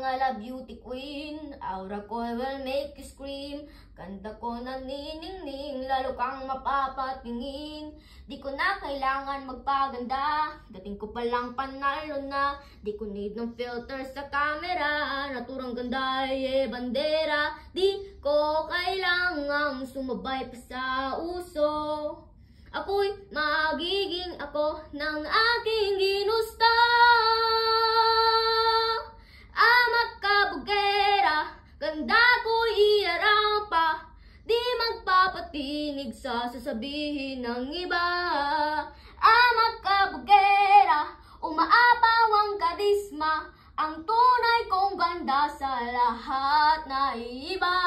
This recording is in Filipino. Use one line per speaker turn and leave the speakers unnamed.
ala beauty queen. Aura ko will make you scream. Ganda ko naniningning, lalo kang mapapatingin. Di ko na kailangan magpaganda, dating ko palang panalo na. Di ko need ng filter sa camera, naturang ganda ay bandera. Di ko kailangang sumabay pa sa uso. Ako'y magiging ako ng aking ginusto. Amat kabugera, ganda ko'y iarampa. Di magpapatinig sa sasabihin ng iba. Amat kabugera, umaapaw ang karisma. Ang tunay kong ganda sa lahat na iba.